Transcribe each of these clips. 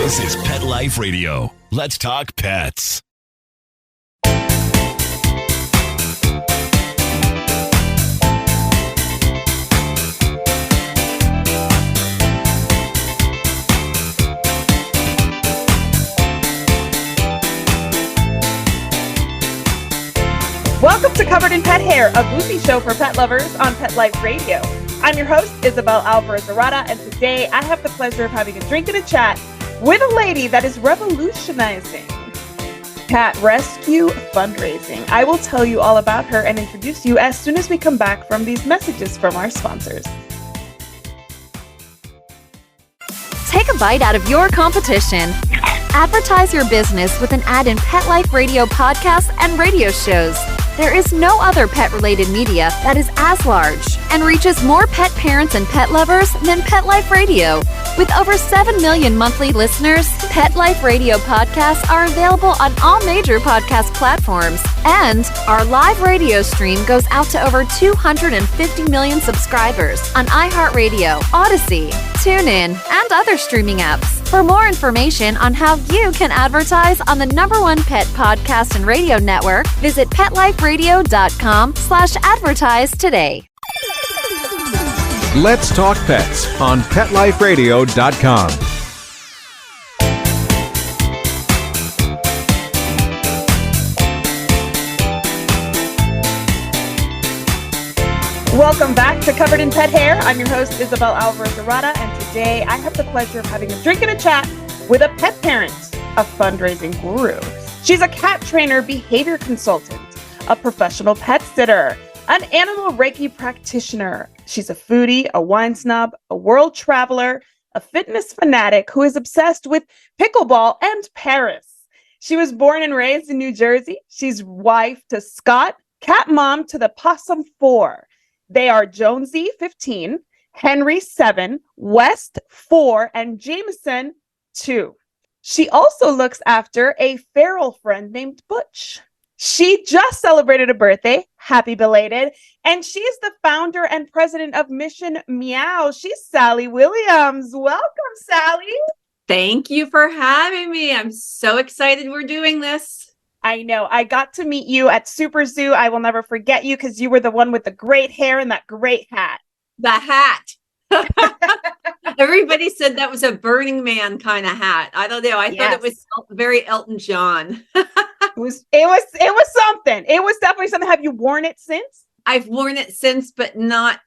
This is Pet Life Radio. Let's talk pets. Welcome to Covered in Pet Hair, a boozy show for pet lovers on Pet Life Radio. I'm your host, Isabel Alvarez-Arata, and today I have the pleasure of having a drink and a chat with a lady that is revolutionizing cat rescue fundraising. I will tell you all about her and introduce you as soon as we come back from these messages from our sponsors. Take a bite out of your competition. Advertise your business with an ad in Pet Life Radio podcasts and radio shows. There is no other pet-related media that is as large and reaches more pet parents and pet lovers than Pet Life Radio. With over 7 million monthly listeners, Pet Life Radio podcasts are available on all major podcast platforms. And our live radio stream goes out to over 250 million subscribers on iHeartRadio, Odyssey, TuneIn, and other streaming apps. For more information on how you can advertise on the #1 pet podcast and radio network, visit PetLifeRadio.com/advertise today. Let's Talk Pets on PetLifeRadio.com. Welcome back to Covered in Pet Hair. I'm your host, Isabel Alvarez-Arata, and today I have the pleasure of having a drink and a chat with a pet parent, a fundraising guru. She's a cat trainer, behavior consultant, a professional pet sitter, an animal Reiki practitioner. She's a foodie, a wine snob, a world traveler, a fitness fanatic who is obsessed with pickleball and Paris. She was born and raised in New Jersey. She's wife to Scott, cat mom to the Possum 4. They are Jonesy, 15, Henry, 7, West, 4, and Jameson, 2. She also looks after a feral friend named Butch. She just celebrated a birthday, happy belated, and she is the founder and president of Mission Meow. She's Sally Williams. Welcome, Sally. Thank you for having me. I'm so excited we're doing this. I know. I got to meet you at Super Zoo. I will never forget you because you were the one with the great hair and that great hat. The hat. Everybody said that was a Burning Man kind of hat. I don't know. I thought it was very Elton John. It was something. It was definitely something. Have you worn it since? I've worn it since, but not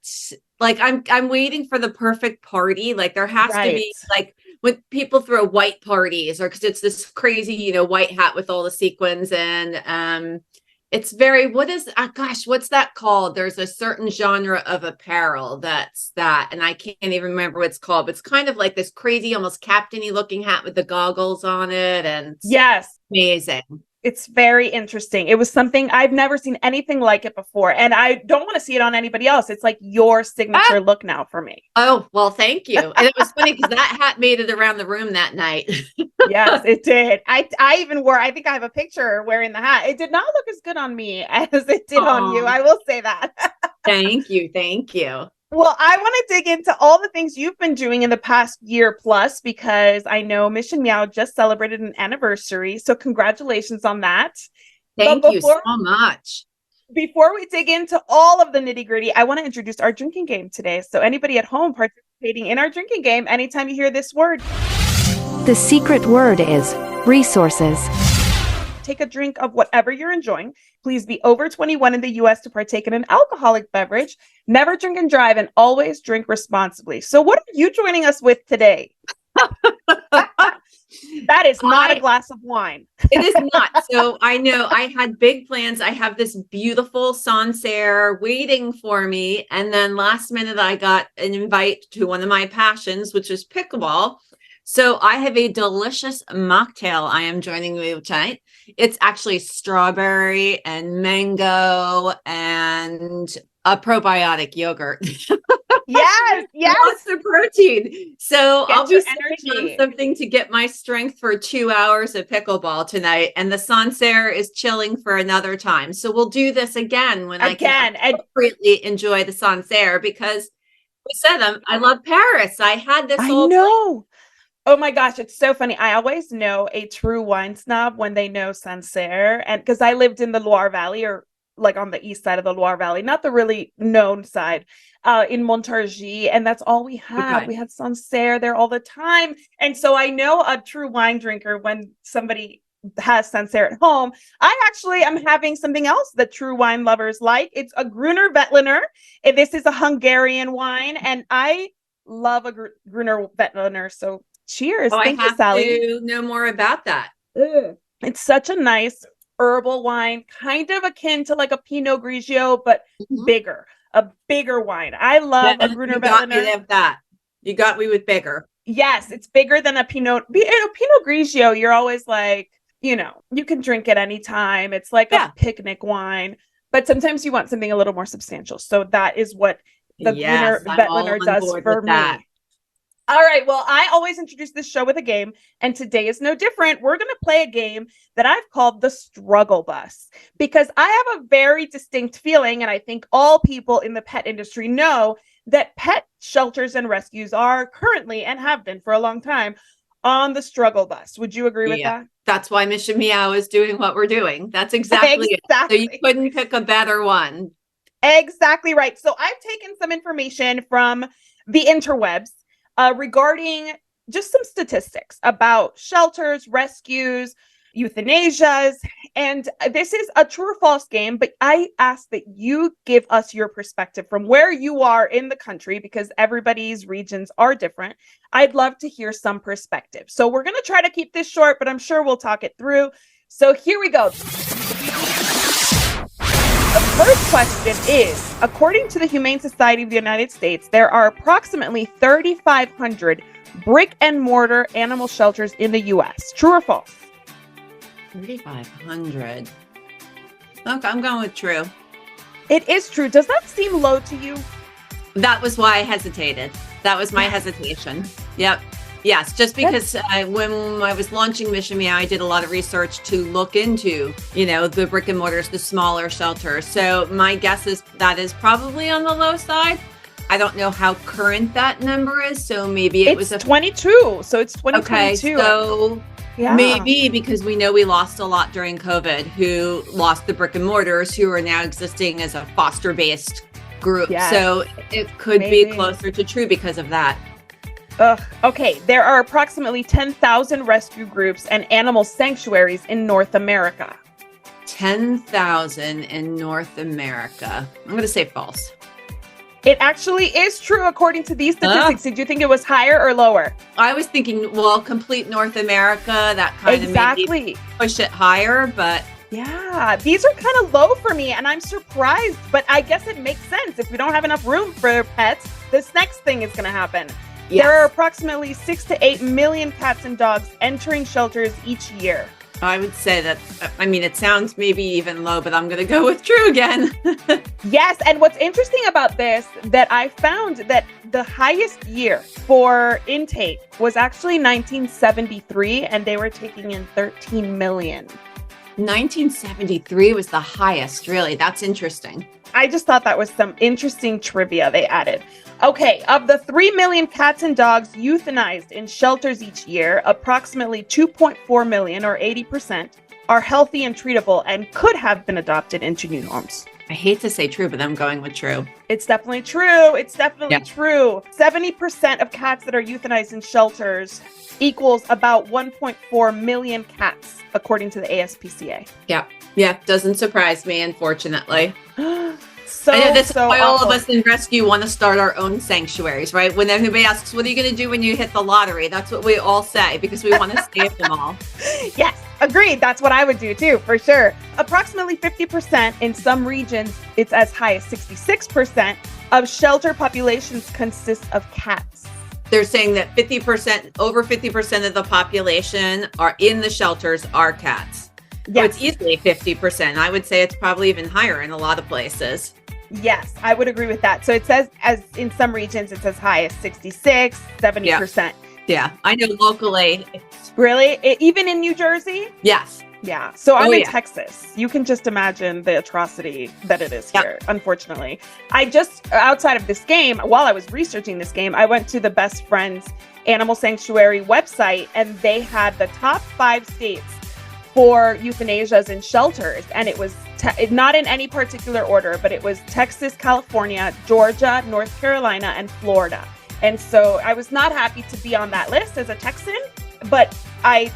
like I'm waiting for the perfect party. Like there has to be like when people throw white parties or because it's this crazy, white hat with all the sequins and it's very, what's that called? There's a certain genre of apparel that's that, and I can't even remember what it's called, but it's kind of like this crazy, almost captainy looking hat with the goggles on it. And yes, amazing. It's very interesting. It was something I've never seen anything like it before. And I don't want to see it on anybody else. It's like your signature look now for me. Oh, well, thank you. And it was funny because that hat made it around the room that night. Yes, it did. I think I have a picture wearing the hat. It did not look as good on me as it did on you. I will say that. Thank you. Thank you. Well, I want to dig into all the things you've been doing in the past year plus, because I know Mission Meow just celebrated an anniversary. So congratulations on that. Thank you so much. Before we dig into all of the nitty gritty, I want to introduce our drinking game today. So anybody at home participating in our drinking game, anytime you hear this word. The secret word is resources. Take a drink of whatever you're enjoying. Please be over 21 in the U.S. to partake in an alcoholic beverage. Never drink and drive, and always drink responsibly. So what are you joining us with today? That is not a glass of wine. It is not. So I know I had big plans. I have this beautiful Sancerre waiting for me. And then last minute, I got an invite to one of my passions, which is pickleball. So I have a delicious mocktail I am joining you with tonight. It's actually strawberry and mango and a probiotic yogurt. Yes. Lots of protein. So Get I'll be energy on something to get my strength for 2 hours of pickleball tonight. And the Sancerre is chilling for another time. So we'll do this again when I can appropriately enjoy the Sancerre, because we said I love Paris. I had this I know. Oh my gosh, it's so funny. I always know a true wine snob when they know Sancerre, and because I lived in the Loire Valley, or like on the east side of the Loire Valley, not the really known side, in Montargis, and that's all we had. Okay. We had Sancerre there all the time, and so I know a true wine drinker when somebody has Sancerre at home. I actually am having something else that true wine lovers like. It's a Gruner Veltliner. This is a Hungarian wine, and I love a Gruner Veltliner. So cheers. Thank you, Sally. I have to know more about that. It's such a nice herbal wine, kind of akin to like a Pinot Grigio, but bigger, a bigger wine. I love a Gruner Veltliner. You got me with bigger. Yes, it's bigger than a Pinot Grigio. You're always like, you know, you can drink it anytime. It's like a picnic wine, but sometimes you want something a little more substantial. So that is what the Gruner Veltliner does for me. All right. Well, I always introduce this show with a game, and today is no different. We're going to play a game that I've called the Struggle Bus, because I have a very distinct feeling, and I think all people in the pet industry know that pet shelters and rescues are currently, and have been for a long time, on the struggle bus. Would you agree with that? That's why Mission Meow is doing what we're doing. That's exactly it. So you couldn't pick a better one. Exactly right. So I've taken some information from the interwebs regarding just some statistics about shelters, rescues, euthanasias, and this is a true or false game, but I ask that you give us your perspective from where you are in the country, because everybody's regions are different. I'd love to hear some perspective. So we're going to try to keep this short, but I'm sure we'll talk it through. So here we go. The first question is, according to the Humane Society of the United States, there are approximately 3,500 brick and mortar animal shelters in the U.S. True or false? 3,500. Look, I'm going with true. It is true. Does that seem low to you? That was why I hesitated. That was my hesitation. Yep. Yes, just because when I was launching Mission Meow, I did a lot of research to look into, you know, the brick and mortars, the smaller shelters. So my guess is that is probably on the low side. I don't know how current that number is, so maybe it was 22. So it's 2022. Okay, so maybe because we know we lost a lot during COVID, who lost the brick and mortars, who are now existing as a foster-based group. Yes. So it could be closer to true because of that. Okay, there are approximately 10,000 rescue groups and animal sanctuaries in North America. 10,000 in North America. I'm going to say false. It actually is true according to these statistics. Did you think it was higher or lower? I was thinking, well, complete North America, that kind of made me push it higher, but... Yeah, these are kind of low for me, and I'm surprised, but I guess it makes sense. If we don't have enough room for pets, this next thing is going to happen. Yes. There are approximately 6 to 8 million cats and dogs entering shelters each year. I would say that, I mean, it sounds maybe even low, but I'm going to go with true again. Yes, and what's interesting about this, that I found that the highest year for intake was actually 1973, and they were taking in 13 million. 1973 was the highest, really. That's interesting. I just thought that was some interesting trivia they added. Okay, of the 3 million cats and dogs euthanized in shelters each year, approximately 2.4 million, or 80%, are healthy and treatable and could have been adopted into new homes. I hate to say true, but I'm going with true. It's definitely true. It's definitely true. 70% of cats that are euthanized in shelters equals about 1.4 million cats, according to the ASPCA. Yeah, doesn't surprise me, unfortunately. So, I know that's why all awful. of us in rescue want to start our own sanctuaries, right? When anybody asks, what are you going to do when you hit the lottery? That's what we all say, because we want to save them all. Yes, agreed. That's what I would do too, for sure. Approximately 50%, in some regions, it's as high as 66% of shelter populations consist of cats. They're saying that 50%, over 50% of the population are in the shelters are cats. Yes. So it's easily 50%. I would say it's probably even higher in a lot of places. Yes, I would agree with that. So it says, as in some regions, it's as high as 66, 70%. Yeah, I know locally. Really? Even in New Jersey? Yes. Yeah. So I'm in Texas. You can just imagine the atrocity that it is here, unfortunately. I just, outside of this game, while I was researching this game, I went to the Best Friends Animal Sanctuary website, and they had the top 5 states for euthanasias in shelters. And it was not in any particular order, but it was Texas, California, Georgia, North Carolina, and Florida. And so I was not happy to be on that list as a Texan, but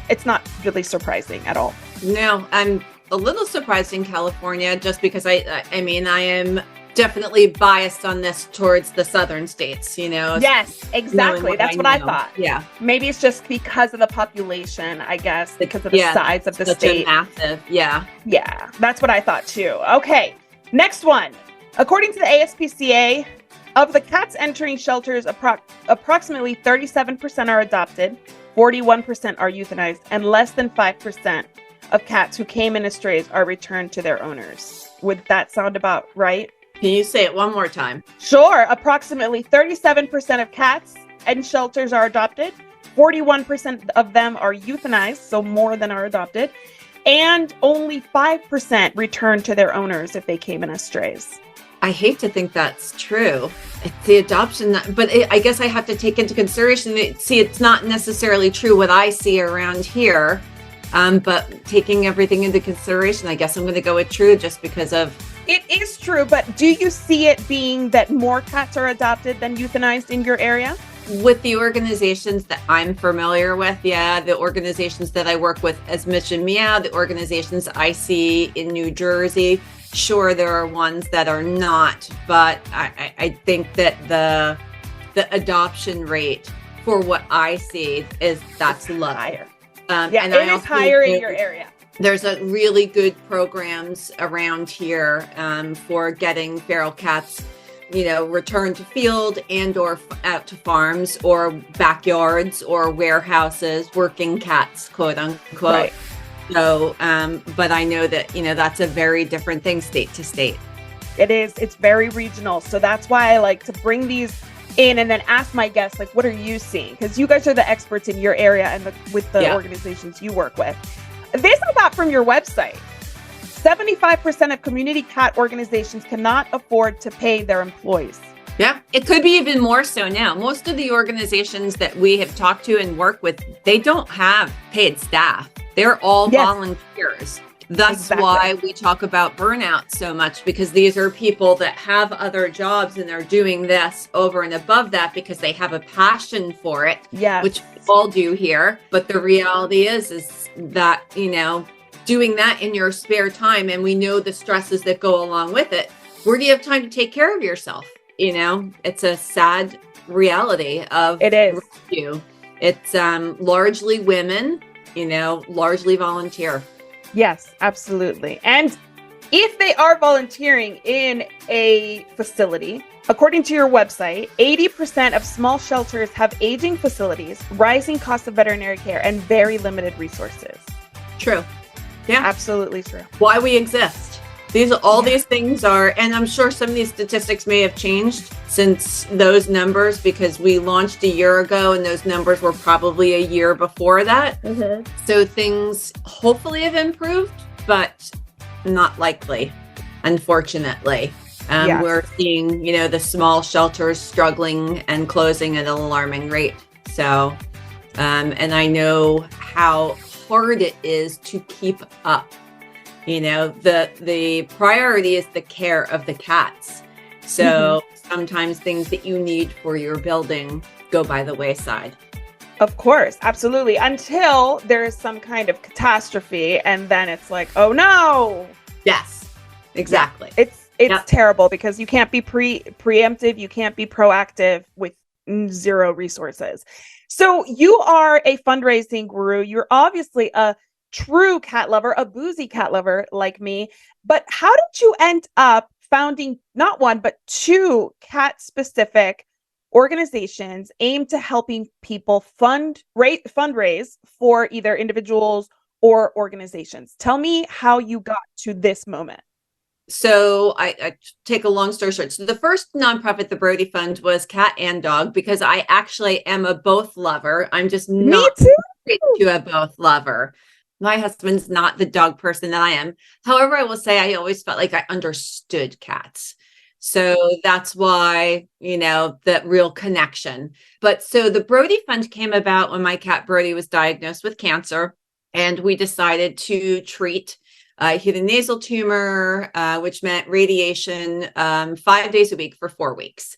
it's not really surprising at all. No, I'm a little surprised in California just because I am definitely biased on this towards the southern states, Yes, exactly. That's what I thought. Yeah. Maybe it's just because of the population, I guess, because of the size of the state. Massive. Yeah. Yeah, that's what I thought too. Okay, next one. According to the ASPCA, of the cats entering shelters, approximately 37% are adopted, 41% are euthanized, and less than 5% of cats who came in as strays are returned to their owners. Would that sound about right? Can you say it one more time? Sure. Approximately 37% of cats in shelters are adopted. 41% of them are euthanized, so more than are adopted. And only 5% return to their owners if they came in as strays. I hate to think that's true. It's the adoption, I guess I have to take into consideration it's not necessarily true what I see around here. But taking everything into consideration, I guess I'm going to go with true just because of... It is true, but do you see it being that more cats are adopted than euthanized in your area? With the organizations that I'm familiar with, the organizations that I work with as Mission Meow, the organizations I see in New Jersey, sure, there are ones that are not, but I think that the adoption rate for what I see that's low. Higher. And it is higher in your area. There's a really good programs around here for getting feral cats, returned to field and or out to farms or backyards or warehouses, working cats, quote unquote. Right. So, but I know that, that's a very different thing state to state. It is. It's very regional. So that's why I like to bring these in and then ask my guests, like, what are you seeing? Because you guys are the experts in your area and with the organizations you work with. This I got from your website. 75% of community cat organizations cannot afford to pay their employees. Yeah, it could be even more so now. Most of the organizations that we have talked to and work with, they don't have paid staff. They're all volunteers. That's why we talk about burnout so much, because these are people that have other jobs and they're doing this over and above that because they have a passion for it, which we all do here. But the reality is that, doing that in your spare time, and we know the stresses that go along with it, where do you have time to take care of yourself? It's a sad reality of it is. You. It's largely women, largely volunteer. Yes, absolutely. And if they are volunteering in a facility, according to your website, 80% of small shelters have aging facilities, rising costs of veterinary care, and very limited resources. True. Yeah. Absolutely true. Why we exist. These things are, and I'm sure some of these statistics may have changed since those numbers, because we launched a year ago and those numbers were probably a year before that. Mm-hmm. So things hopefully have improved, but not likely, unfortunately. We're seeing, the small shelters struggling and closing at an alarming rate. So, and I know how hard it is to keep up. The priority is the care of the cats. So sometimes things that you need for your building go by the wayside. Of course, absolutely. Until there is some kind of catastrophe, and then it's like, oh no. Yes, exactly. Yeah. It's terrible because you can't be preemptive. You can't be proactive with zero resources. So you are a fundraising guru. You're obviously a true cat lover, a boozy cat lover like me. But how did you end up founding not one, but 2 cat-specific organizations aimed to helping people fundraise for either individuals or organizations? Tell me how you got to this moment. So I take a long story short. So the first nonprofit, the Brody Fund, was cat and dog, because I actually am a both lover. I'm just not to a both lover. My husband's not the dog person that I am. However, I will say I always felt like I understood cats. So that's why, that real connection. But so the Brody Fund came about when my cat Brody was diagnosed with cancer, and we decided to treat. He had a nasal tumor, which meant radiation 5 days a week for 4 weeks.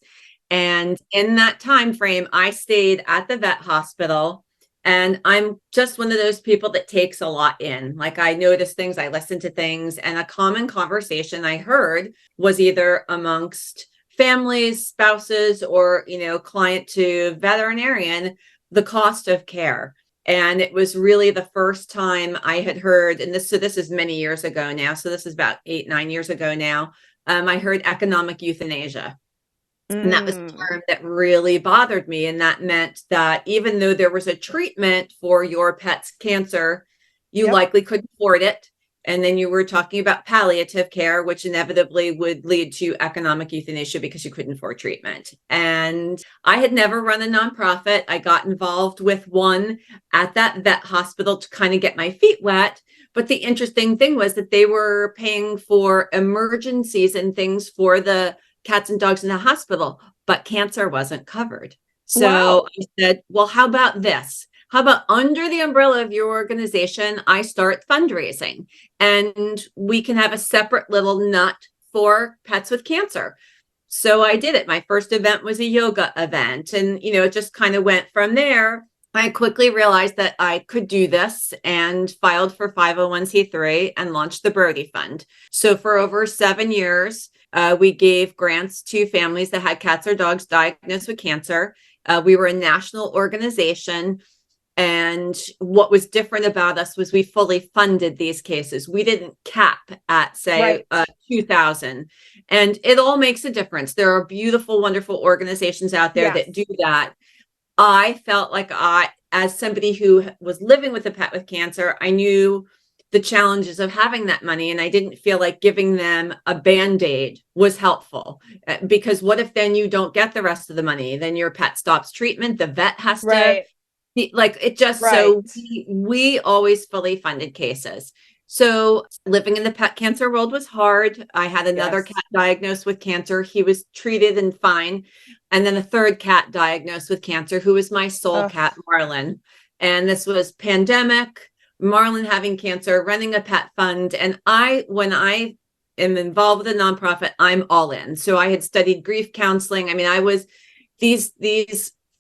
And in that time frame, I stayed at the vet hospital. And I'm just one of those people that takes a lot in. Like, I notice things, I listen to things, and a common conversation I heard was either amongst families, spouses, or, client to veterinarian, the cost of care. And it was really the first time I had heard, and this is many years ago now. So this is about 8-9 years ago now. I heard economic euthanasia. And that was a term that really bothered me. And that meant that even though there was a treatment for your pet's cancer, you likely couldn't afford it. And then you were talking about palliative care, which inevitably would lead to economic euthanasia because you couldn't afford treatment. And I had never run a nonprofit. I got involved with one at that vet hospital to kind of get my feet wet. But the interesting thing was that they were paying for emergencies and things for the cats and dogs in the hospital, but cancer wasn't covered. So I said, well, how about this? How about under the umbrella of your organization, I start fundraising and we can have a separate little nut for pets with cancer. So I did it. My first event was a yoga event, and, it just kind of went from there. I quickly realized that I could do this and filed for 501c3 and launched the Brody Fund. So for over 7 years, we gave grants to families that had cats or dogs diagnosed with cancer. We were a national organization. And what was different about us was we fully funded these cases. We didn't cap at, say, 2,000. And it all makes a difference. There are beautiful, wonderful organizations out there that do that. I felt like as somebody who was living with a pet with cancer, I knew the challenges of having that money. And I didn't feel like giving them a Band-Aid was helpful, because what if then you don't get the rest of the money? Then your pet stops treatment. The vet has to, like, it just, so we always fully funded cases. So living in the pet cancer world was hard. I had another cat diagnosed with cancer. He was treated and fine. And then a third cat diagnosed with cancer, who was my soul cat, Marlin. And this was pandemic, Marlin having cancer, running a pet fund. And when I am involved with a nonprofit, I'm all in. So I had studied grief counseling. I mean, I was, these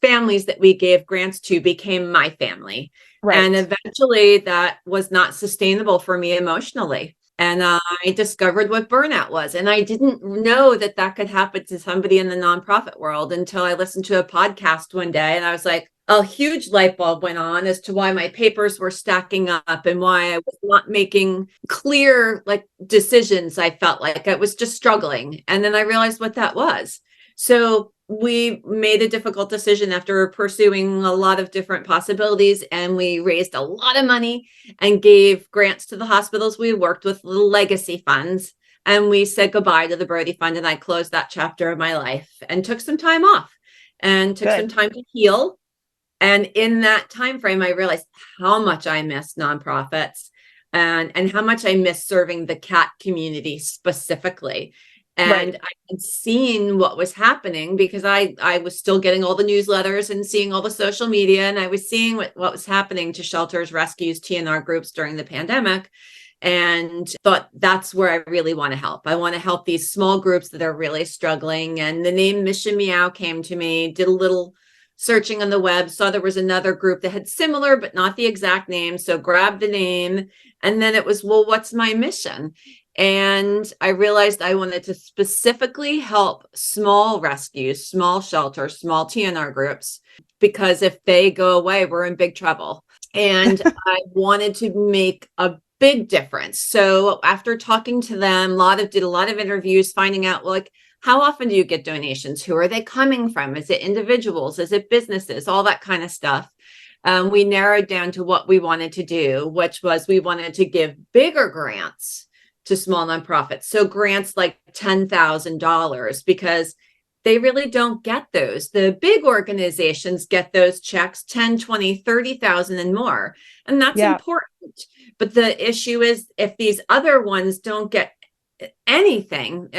families that we gave grants to became my family. And eventually that was not sustainable for me emotionally. And I discovered what burnout was. And I didn't know that could happen to somebody in the nonprofit world until I listened to a podcast one day. And I was like, a huge light bulb went on as to why my papers were stacking up and why I was not making clear, decisions. I felt like I was just struggling. And then I realized what that was. So we made a difficult decision after pursuing a lot of different possibilities, and we raised a lot of money and gave grants to the hospitals we worked with, little legacy funds. And we said goodbye to the Brody Fund, and I closed that chapter of my life and took some time off and took some time to heal. And in that time frame, I realized how much I miss nonprofits and how much I miss serving the cat community specifically. And I had seen what was happening because I was still getting all the newsletters and seeing all the social media, and I was seeing what was happening to shelters, rescues, TNR groups during the pandemic, and thought that's where I really want to help. I want to help these small groups that are really struggling. And the name Mission Meow came to me, did a little searching on the web, saw there was another group that had similar, but not the exact name. So grabbed the name, and then it was, well, what's my mission? And I realized I wanted to specifically help small rescues, small shelters, small TNR groups, because if they go away, we're in big trouble. And I wanted to make a big difference. So after talking to them, did a lot of interviews, finding out, how often do you get donations? Who are they coming from? Is it individuals? Is it businesses? All that kind of stuff. We narrowed down to what we wanted to do, which was we wanted to give bigger grants to small nonprofits. So grants like $10,000, because they really don't get those. The big organizations get those checks, 10, 20, 30,000 and more. And that's important, But the issue is if these other ones don't get anything,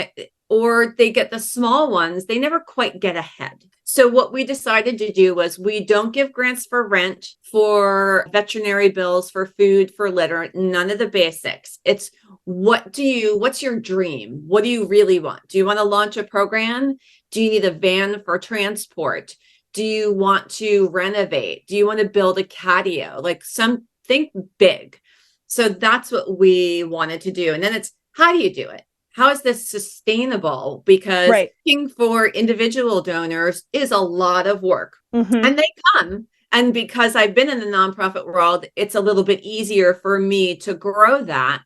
or they get the small ones, they never quite get ahead. So what we decided to do was we don't give grants for rent, for veterinary bills, for food, for litter, none of the basics. It's what's your dream? What do you really want? Do you want to launch a program? Do you need a van for transport? Do you want to renovate? Do you want to build a catio? Like think big. So that's what we wanted to do. And then it's, how do you do it? How is this sustainable? Because looking for individual donors is a lot of work. And they come. And because I've been in the nonprofit world, it's a little bit easier for me to grow that.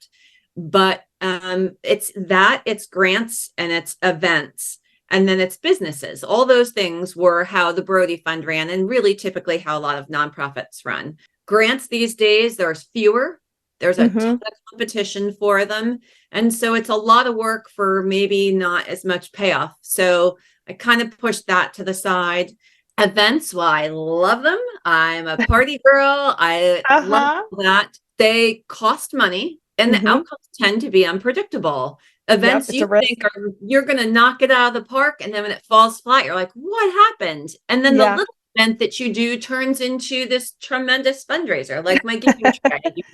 But it's grants and it's events. And then it's businesses. All those things were how the Brody Fund ran, and really typically how a lot of nonprofits run. Grants these days, there's fewer. There's a ton of competition for them. And so it's a lot of work for maybe not as much payoff. So I kind of pushed that to the side. Events, well, I love them. I'm a party girl. I love that. They cost money, and the outcomes tend to be unpredictable. Events you think you're going to knock it out of the park, and then when it falls flat, you're like, what happened? And then the little event that you do turns into this tremendous fundraiser, like my giving strategy.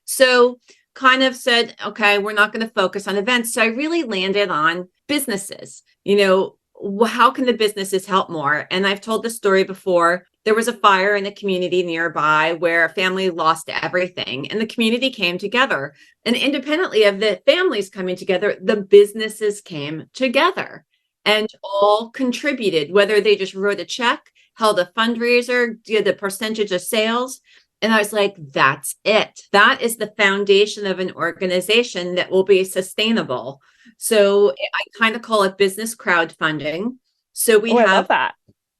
So kind of said, okay, we're not going to focus on events. So I really landed on businesses. How can the businesses help more? And I've told the story before. There was a fire in a community nearby where a family lost everything, and the community came together. And independently of the families coming together, the businesses came together and all contributed, whether they just wrote a check, held a fundraiser, did a percentage of sales. And I was like, that's it. That is the foundation of an organization that will be sustainable. So I kind of call it business crowdfunding. So we have that.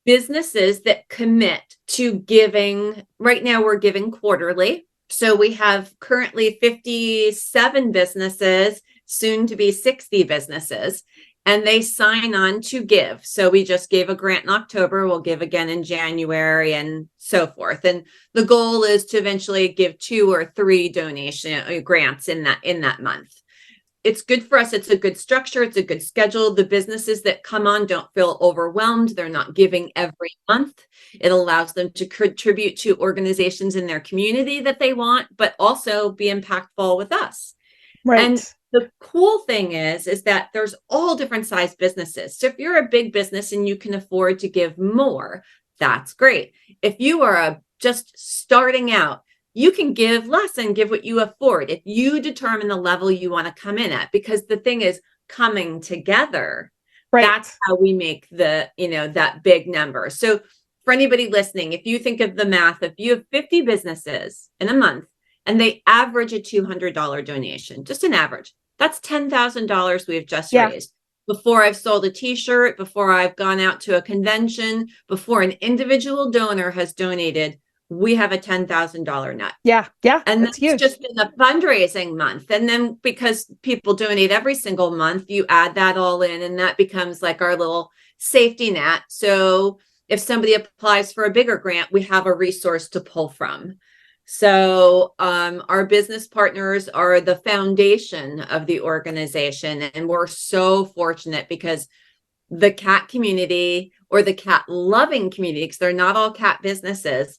Businesses that commit to giving. Right now we're giving quarterly. So we have currently 57 businesses, soon to be 60 businesses, and they sign on to give. So we just gave a grant in October. We'll give again in January and so forth. And the goal is to eventually give 2 or 3 donation grants in that month. It's good for us. It's a good structure. It's a good schedule. The businesses that come on don't feel overwhelmed. They're not giving every month. It allows them to contribute to organizations in their community that they want, but also be impactful with us. Right. And the cool thing is that there's all different size businesses. So if you're a big business and you can afford to give more, that's great. If you are just starting out, you can give less and give what you afford if you determine the level you want to come in at, because the thing is coming together. Right. That's how we make that big number. So for anybody listening, if you think of the math, if you have 50 businesses in a month and they average a $200 donation, just an average, that's $10,000 we've just raised. Before I've sold a t-shirt, before I've gone out to a convention, before an individual donor has donated, we have a $10,000 net. Yeah. And that's huge. Just in a fundraising month. And then because people donate every single month, you add that all in, and that becomes like our little safety net. So if somebody applies for a bigger grant, we have a resource to pull from. So our business partners are the foundation of the organization. And we're so fortunate because the cat community, or the cat loving community, because they're not all cat businesses,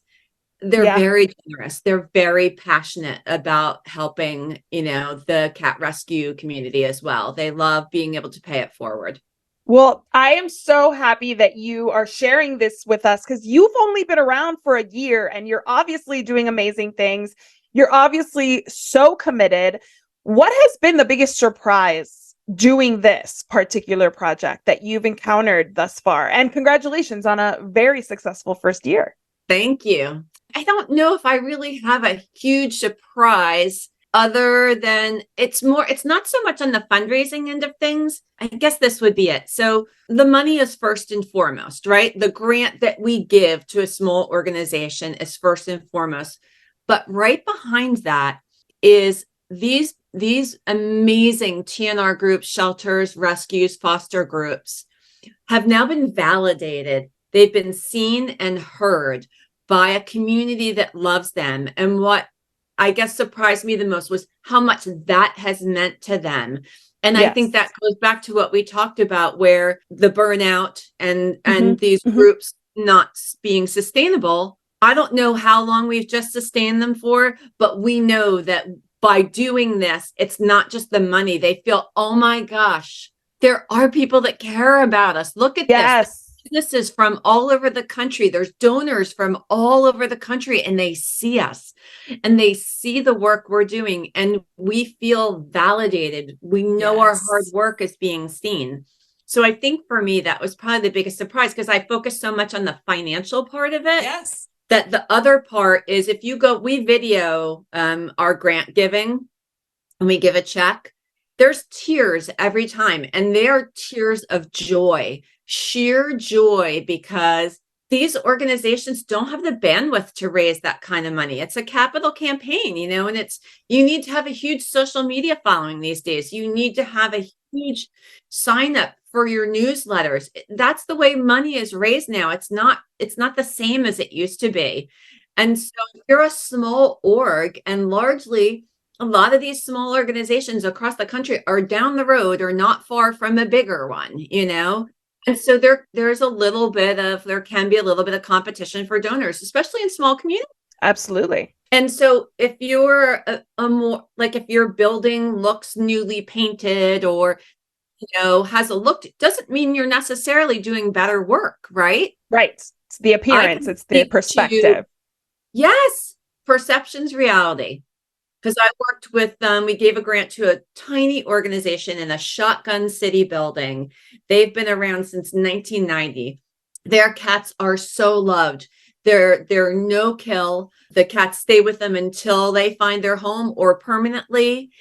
they're very generous. They're very passionate about helping, the cat rescue community as well. They love being able to pay it forward. Well, I am so happy that you are sharing this with us, because you've only been around for a year and you're obviously doing amazing things. You're obviously so committed. What has been the biggest surprise doing this particular project that you've encountered thus far? And congratulations on a very successful first year. Thank you. I don't know if I really have a huge surprise, other than it's not so much on the fundraising end of things. I guess this would be it. So the money is first and foremost, right? The grant that we give to a small organization is first and foremost. But right behind that is these amazing TNR groups, shelters, rescues, foster groups have now been validated. They've been seen and heard by a community that loves them. And what I guess surprised me the most was how much that has meant to them. And I think that goes back to what we talked about, where the burnout and these groups not being sustainable. I don't know how long we've just sustained them for, but we know that by doing this, it's not just the money. They feel, oh my gosh, there are people that care about us. Look at this. Businesses from all over the country. There's donors from all over the country, and they see us and they see the work we're doing, and we feel validated. We know our hard work is being seen. So I think for me, that was probably the biggest surprise, because I focused so much on the financial part of it. Yes. That the other part is, if you go, we video our grant giving and we give a check, there's tears every time. And they are tears of joy, sheer joy, because these organizations don't have the bandwidth to raise that kind of money. It's a capital campaign, and you need to have a huge social media following these days. You need to have a huge sign up for your newsletters. That's the way money is raised now. It's not the same as it used to be. And so you're a small org, and largely a lot of these small organizations across the country are down the road or not far from a bigger one, And so there can be a little bit of competition for donors, especially in small communities. Absolutely. And so if you're if your building looks newly painted or has a look, it doesn't mean you're necessarily doing better work, right? Right. It's the appearance, it's the perspective. Yes. Perception's reality. Because I worked with we gave a grant to a tiny organization in a shotgun city building. They've been around since 1990. Their cats are so loved. They're no kill. The cats stay with them until they find their home or permanently.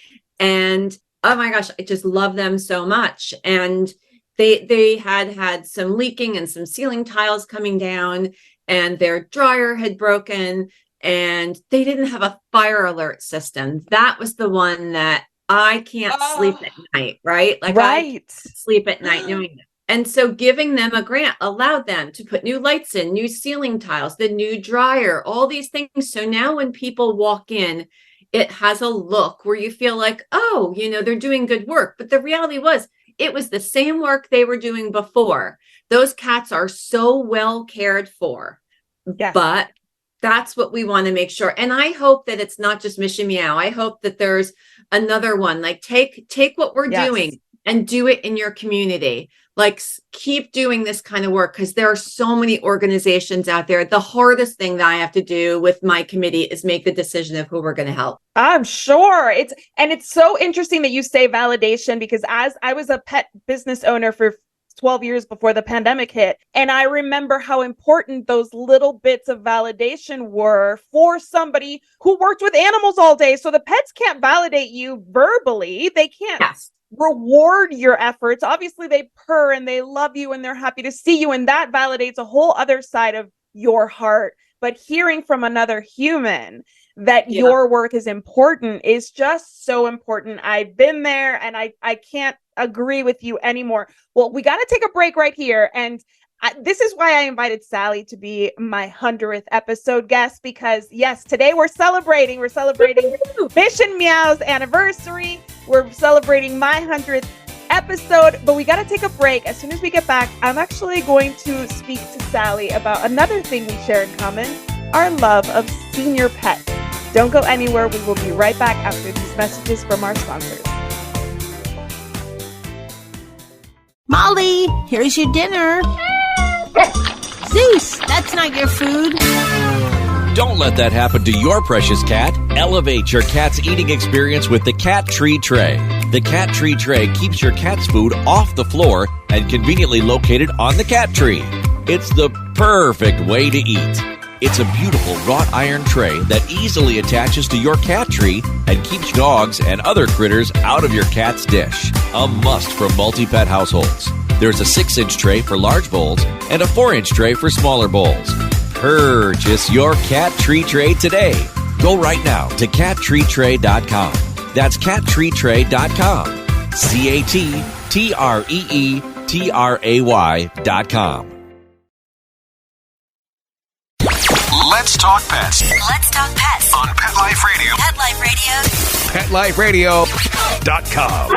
And oh my gosh, I just love them so much. And they had some leaking and some ceiling tiles coming down, and their dryer had broken, and they didn't have a fire alert system. That was the one that I can't sleep at night, right? I can't sleep at night knowing that. And so giving them a grant allowed them to put new lights in, new ceiling tiles, the new dryer, all these things. So now when people walk in, it has a look where you feel like, oh, they're doing good work. But the reality was, it was the same work they were doing before. Those cats are so well cared for. Yes. But that's what we want to make sure. And I hope that it's not just Mission Meow. I hope that there's another one. Like take what we're doing and do it in your community. Like keep doing this kind of work, because there are so many organizations out there. The hardest thing that I have to do with my committee is make the decision of who we're going to help. I'm sure it's so interesting that you say validation, because as I was a pet business owner for 12 years before the pandemic hit, and I remember how important those little bits of validation were for somebody who worked with animals all day. So the pets can't validate you verbally. They can't reward your efforts. Obviously, they purr and they love you and they're happy to see you, and that validates a whole other side of your heart. But hearing from another human that your work is important is just so important. I've been there, and I can't agree with you anymore. Well, we got to take a break right here, and this is why I invited Sally to be my 100th episode guest, because yes, today we're celebrating Mission Meow's anniversary. We're celebrating my 100th episode, but we got to take a break. As soon as we get back, I'm actually going to speak to Sally about another thing we share in common, our love of senior pets. Don't go anywhere. We will be right back after these messages from our sponsors. Molly, here's your dinner. Zeus, that's not your food. Don't let that happen to your precious cat. Elevate your cat's eating experience with the Cat Tree Tray. The Cat Tree Tray keeps your cat's food off the floor and conveniently located on the cat tree. It's the perfect way to eat. It's a beautiful wrought iron tray that easily attaches to your cat tree and keeps dogs and other critters out of your cat's dish. A must for multi-pet households. There's a 6-inch tray for large bowls and a 4-inch tray for smaller bowls. Purchase your Cat Tree Tray today. Go right now to cattreetray.com. That's cattreetray.com. cattreetray.com. Let's talk pets. Let's talk pets On Pet Life Radio. Pet PetLifeRadio.com.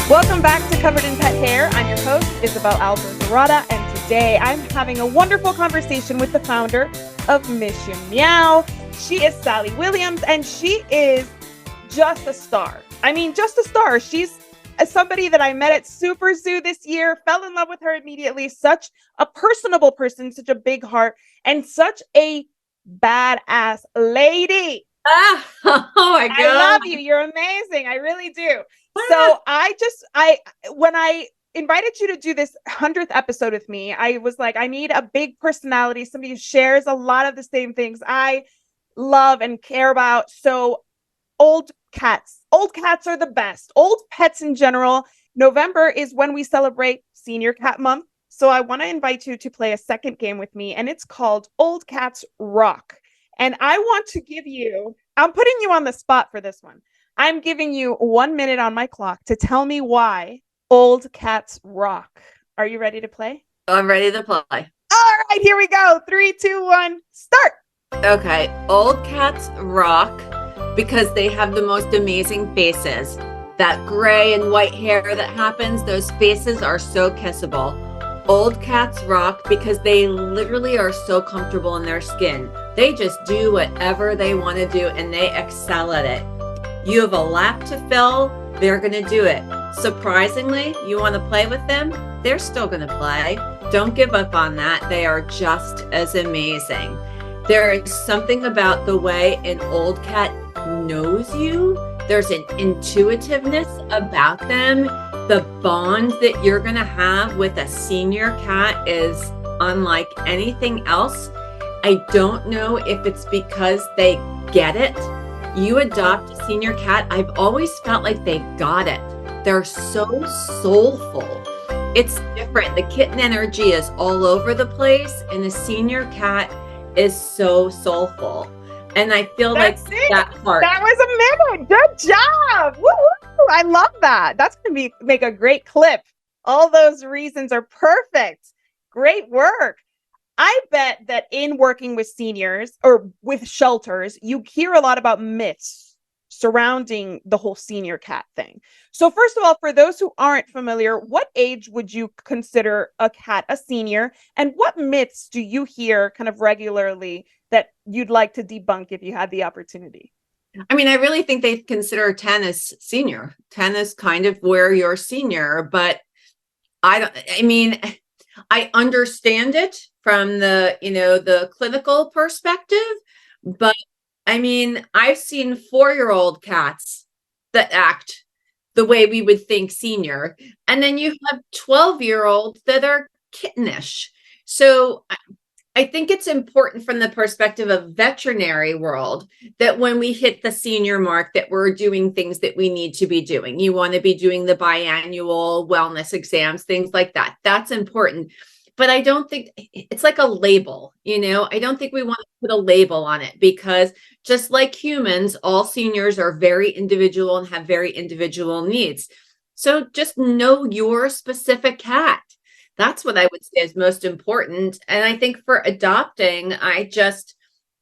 Welcome back to Covered in Pet Hair. I'm your host, Isabel Alvarez, and today I'm having a wonderful conversation with the founder of Mission Meow. She is Sally Williams, and she is just a star. I mean, just a star. She's somebody that I met at Super Zoo this year, fell in love with her immediately. Such a personable person, such a big heart, and such a badass lady. Oh my God. I love you. You're amazing. I really do. So when I invited you to do this 100th episode with me, I was like, I need a big personality, somebody who shares a lot of the same things I love and care about. So old cats are the best. Old pets in general. November is when we celebrate Senior Cat Month. So I want to invite you to play a second game with me, and it's called Old Cats Rock. And I want to I'm putting you on the spot for this one. I'm giving you 1 minute on my clock to tell me why old cats rock. Are you ready to play? I'm ready to play. All right, here we go. 3, 2, 1, start. Okay. Old cats rock because they have the most amazing faces. That gray and white hair that happens, those faces are so kissable. Old cats rock because they literally are so comfortable in their skin. They just do whatever they want to do and they excel at it. You have a lap to fill, they're going to do it. Surprisingly, you want to play with them, they're still going to play. Don't give up on that. They are just as amazing. There is something about the way an old cat knows you. There's an intuitiveness about them. The bond that you're going to have with a senior cat is unlike anything else. I don't know if it's because they get it. You adopt a senior cat, I've always felt like they got it. They're so soulful. It's different. The kitten energy is all over the place, and the senior cat is so soulful. And I feel that part. That was a minute. Good job. Woo-hoo. I love that. That's going to make a great clip. All those reasons are perfect. Great work. I bet that in working with seniors or with shelters, you hear a lot about myths surrounding the whole senior cat thing. So first of all, for those who aren't familiar, what age would you consider a cat a senior? And what myths do you hear kind of regularly that you'd like to debunk if you had the opportunity? I mean, I really think they consider 10 as senior. 10 is kind of where you're senior, but I understand it from the clinical perspective, but I mean, I've seen 4-year-old cats that act the way we would think senior. And then you have 12-year-olds that are kittenish. So I think it's important from the perspective of veterinary world that when we hit the senior mark that we're doing things that we need to be doing. You want to be doing the biannual wellness exams, things like that. That's important. But I don't think it's like a label, I don't think we want to put a label on it because just like humans, all seniors are very individual and have very individual needs. So just know your specific cat. That's what I would say is most important. And I think for adopting,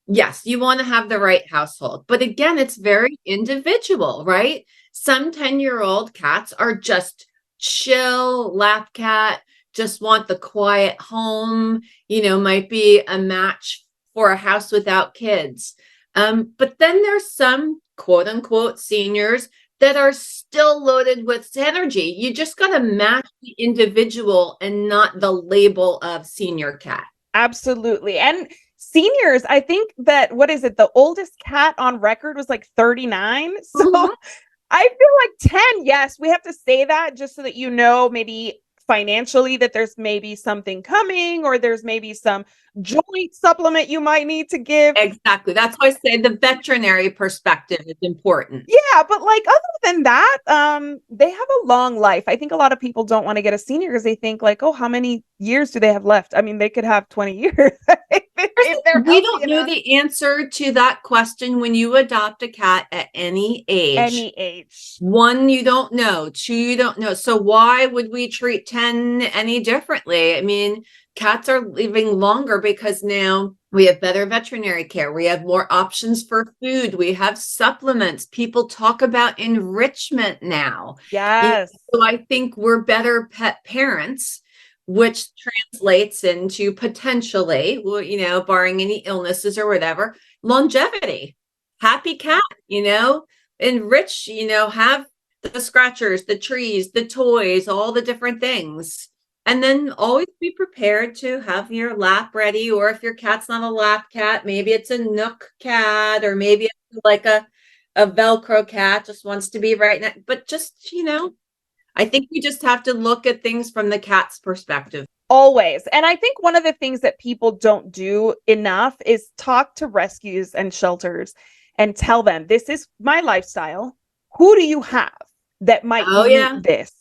yes, you want to have the right household. But again, it's very individual, right? Some 10-year-old cats are just chill, lap cat, just want the quiet home, might be a match for a house without kids. But then there's some quote unquote seniors that are still loaded with energy. You just got to match the individual and not the label of senior cat. Absolutely. And seniors, I think that, the oldest cat on record was like 39. So I feel like 10, yes, we have to say that just so that maybe financially that there's maybe something coming or there's maybe some joint supplement you might need to give. Exactly. That's why I say the veterinary perspective is important. Yeah, but other than that, they have a long life. I think a lot of people don't want to get a senior because they think how many years do they have left? I mean, they could have 20 years. I if they're We don't healthy know enough. the answer to that question when you adopt a cat at any age. Any age. 1, you don't know. 2, you don't know. So why would we treat 10 any differently? I mean, cats are living longer because now we have better veterinary care. We have more options for food. We have supplements. People talk about enrichment now. Yes. So I think we're better pet parents, which translates into potentially, well, barring any illnesses or whatever, longevity. Happy cat, enrich, have the scratchers, the trees, the toys, all the different things. And then always be prepared to have your lap ready. Or if your cat's not a lap cat, maybe it's a nook cat, or maybe it's like a Velcro cat, just wants to be right now. But just, I think we just have to look at things from the cat's perspective. Always. And I think one of the things that people don't do enough is talk to rescues and shelters and tell them, this is my lifestyle. Who do you have that might need this?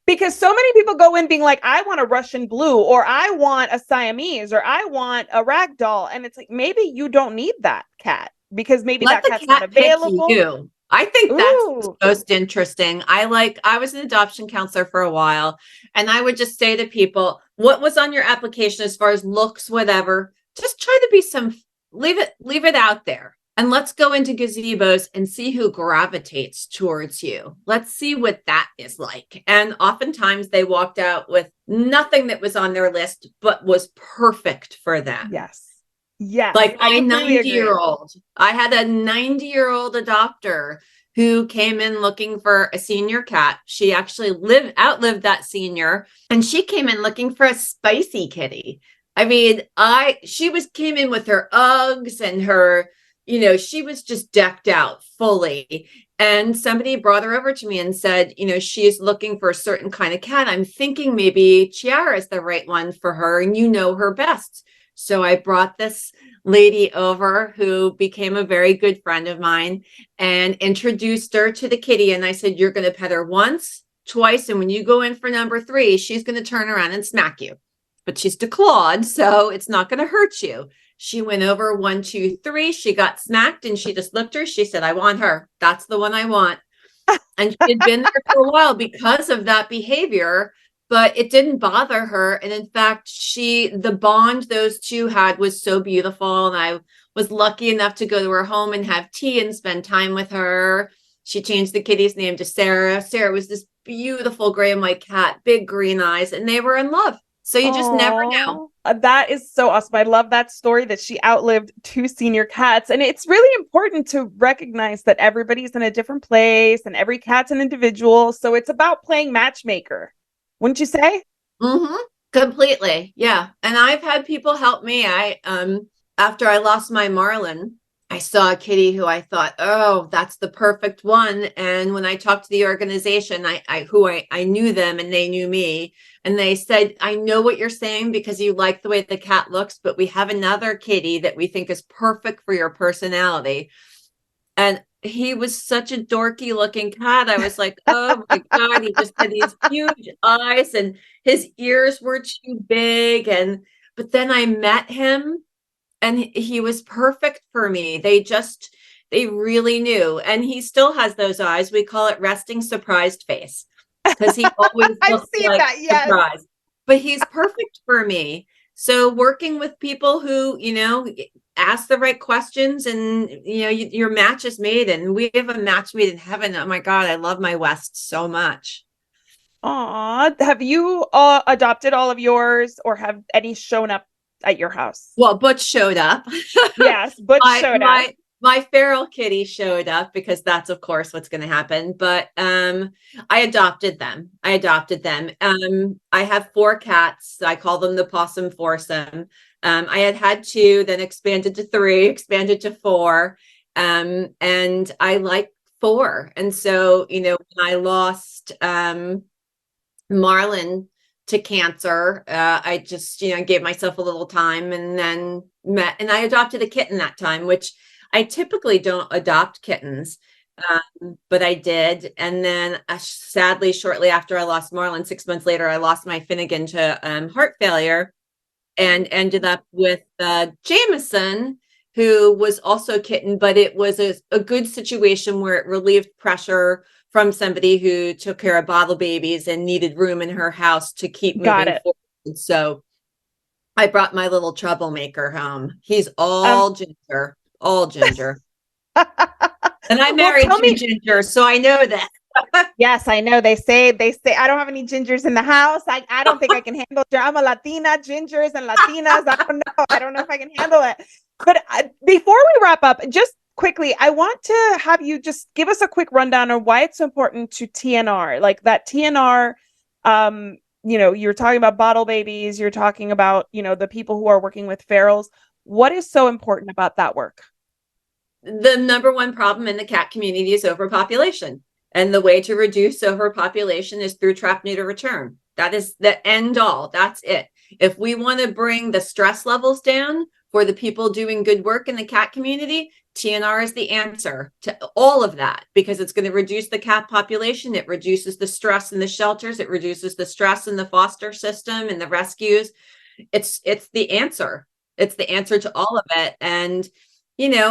Because so many people go in being like, I want a Russian blue, or I want a Siamese, or I want a rag doll. And it's like, maybe you don't need that cat because maybe that cat's not available. I think that's most interesting. I was an adoption counselor for a while, and I would just say to people, what was on your application as far as looks, whatever, just try to be leave it out there. And let's go into gazebos and see who gravitates towards you. Let's see what that is like. And oftentimes they walked out with nothing that was on their list, but was perfect for them. Yes. Yes. Like I had a 90-year-old adopter who came in looking for a senior cat. She actually outlived that senior, and she came in looking for a spicy kitty. I mean, came in with her Uggs and her, she was just decked out fully. And somebody brought her over to me and said, she's looking for a certain kind of cat. I'm thinking maybe Chiara is the right one for her, and you know her best. So I brought this lady over who became a very good friend of mine and introduced her to the kitty. And I said, you're going to pet her once, twice. And when you go in for number 3, she's going to turn around and smack you. But she's declawed, so it's not going to hurt you. She went over 1, 2, 3. She got smacked and she just looked her. She said, I want her. That's the one I want. And she had been there for a while because of that behavior, but it didn't bother her. And in fact, the bond those two had was so beautiful. And I was lucky enough to go to her home and have tea and spend time with her. She changed the kitty's name to Sarah. Sarah was this beautiful gray and white cat, big green eyes, and they were in love. So you just never know. That is so awesome. I love that story that she outlived 2 senior cats. And it's really important to recognize that everybody's in a different place and every cat's an individual. So it's about playing matchmaker. Wouldn't you say? Mm-hmm. Completely. Yeah. And I've had people help me. After I lost my Marlin, I saw a kitty who I thought, oh, that's the perfect one. And when I talked to the organization, I knew them and they knew me. And they said, I know what you're saying because you like the way the cat looks, but we have another kitty that we think is perfect for your personality. And he was such a dorky looking cat. I was like, oh my God, he just had these huge eyes and his ears were too big. But then I met him and he was perfect for me. They really knew. And he still has those eyes. We call it resting surprised face because he always looks like surprised. But he's perfect for me. So working with people who, ask the right questions and, your match is made, and we have a match made in heaven. Oh my God, I love my West so much. Aw, have you adopted all of yours, or have any shown up at your house? Well, Butch showed up. Yes, Butch showed up. My feral kitty showed up because that's, of course, what's going to happen. But I adopted them. I have 4 cats. I call them the possum foursome. I had 2, then expanded to 3, expanded to 4. And I like 4. And so, when I lost Marlin to cancer, I just, gave myself a little time and then and I adopted a kitten that time, which I typically don't adopt kittens, but I did. And then sadly, shortly after I lost Marlin, 6 months later, I lost my Finnegan to heart failure. and ended up with Jameson, who was also a kitten, but it was a good situation where it relieved pressure from somebody who took care of bottle babies and needed room in her house to keep moving forward. So I brought my little troublemaker home. He's all ginger. And I married two ginger, so I know that. Yes, I know. They say I don't have any gingers in the house. I don't think I can handle. I'm a Latina, gingers and Latinas. I don't know if I can handle it. But before we wrap up, just quickly, I want to have you just give us a quick rundown of why it's so important to TNR. Like that TNR, you're talking about bottle babies. You're talking about, the people who are working with ferals. What is so important about that work? The number one problem in the cat community is overpopulation. And the way to reduce overpopulation is through trap, neuter, return. That is the end all. That's it. If we want to bring the stress levels down for the people doing good work in the cat community, TNR is the answer to all of that, because it's going to reduce the cat population. It reduces the stress in the shelters. It reduces the stress in the foster system and the rescues. It's the answer. It's the answer to all of it. And, I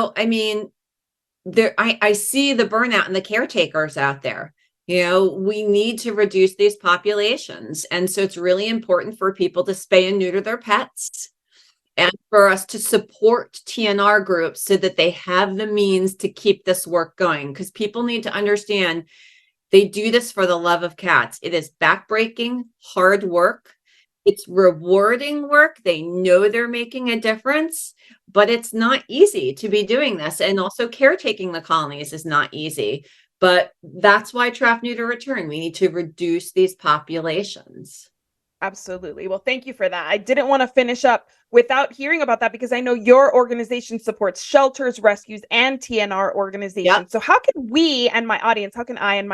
see the burnout in the caretakers out there. We need to reduce these populations. And so it's really important for people to spay and neuter their pets and for us to support TNR groups so that they have the means to keep this work going. Because people need to understand they do this for the love of cats. It is backbreaking, hard work. It's rewarding work. They know they're making a difference, but it's not easy to be doing this. And also caretaking the colonies is not easy, but that's why trap, neuter, return. We need to reduce these populations. Absolutely. Well, thank you for that. I didn't want to finish up without hearing about that, because I know your organization supports shelters, rescues, and TNR organizations. Yep. So how can I and my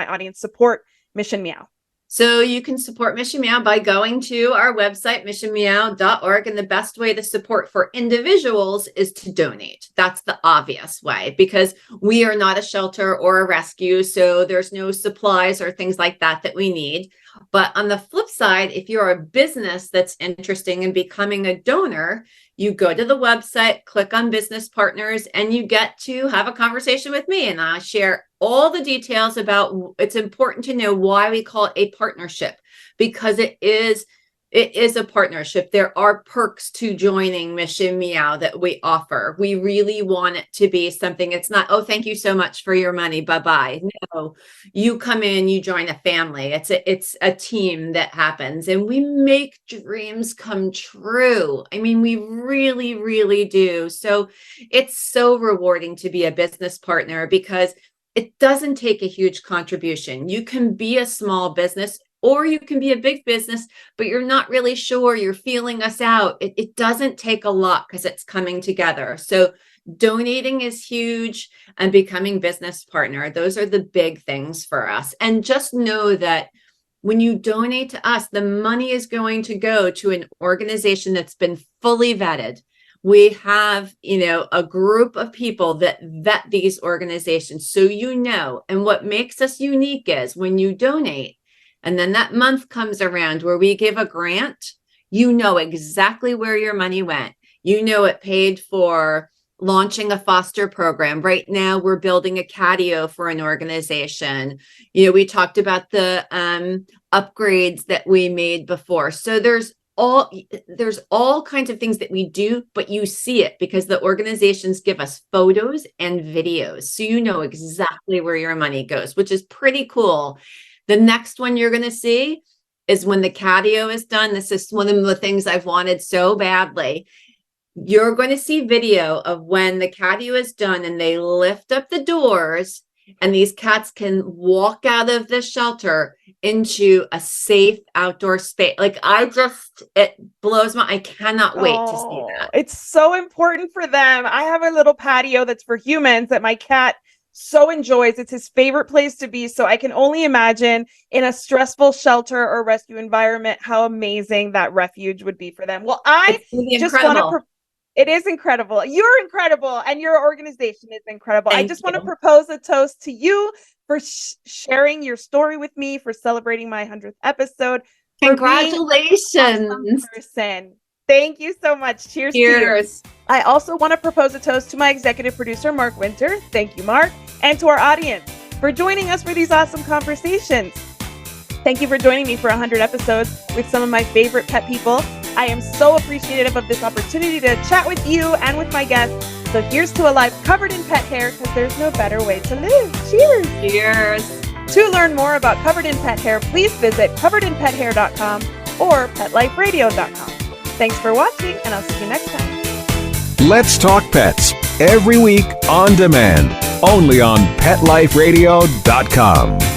audience support Mission Meow? So you can support Mission Meow by going to our website, missionmeow.org. And the best way to support for individuals is to donate. That's the obvious way, because we are not a shelter or a rescue. So there's no supplies or things like that we need. But on the flip side, if you're a business that's interested in becoming a donor, you go to the website, click on business partners, and you get to have a conversation with me. And I share all the details about, it's important to know why we call it a partnership, because it is a partnership. There are perks to joining Mission Meow that we offer. We really want it to be something. It's not, oh, thank you so much for your money, bye-bye. No, you come in, you join a family. It's a team that happens, and we make dreams come true. I mean, we really, really do. So it's so rewarding to be a business partner, because it doesn't take a huge contribution. You can be a small business, or you can be a big business, but you're not really sure, you're feeling us out. It doesn't take a lot, because it's coming together. So donating is huge, and becoming business partner, those are the big things for us. And just know that when you donate to us, the money is going to go to an organization that's been fully vetted. We have, a group of people that vet these organizations. So, and what makes us unique is when you donate, and then that month comes around where we give a grant, you know exactly where your money went. It paid for launching a foster program. Right now, we're building a catio for an organization. We talked about the upgrades that we made before. So there's all kinds of things that we do, but you see it because the organizations give us photos and videos. So you know exactly where your money goes, which is pretty cool. The next one you're going to see is when the catio is done. This is one of the things I've wanted so badly. You're going to see video of when the catio is done and they lift up the doors and these cats can walk out of the shelter into a safe outdoor space. It blows I cannot wait to see that. It's so important for them. I have a little patio that's for humans that my cat so enjoys. It's his favorite place to be. So I can only imagine in a stressful shelter or rescue environment, how amazing that refuge would be for them. Well, I just want to it is incredible. You're incredible. And your organization is incredible. I just want to propose a toast to you for sharing your story with me, for celebrating my 100th episode. Congratulations. Person. Thank you so much. Cheers. Cheers. To you. I also want to propose a toast to my executive producer, Mark Winter. Thank you, Mark. And to our audience for joining us for these awesome conversations. Thank you for joining me for 100 episodes with some of my favorite pet people. I am so appreciative of this opportunity to chat with you and with my guests. So here's to a life covered in pet hair, because there's no better way to live. Cheers. Cheers. To learn more about Covered in Pet Hair, please visit coveredinpethair.com or petliferadio.com. Thanks for watching, and I'll see you next time. Let's Talk Pets, every week on demand, only on PetLifeRadio.com.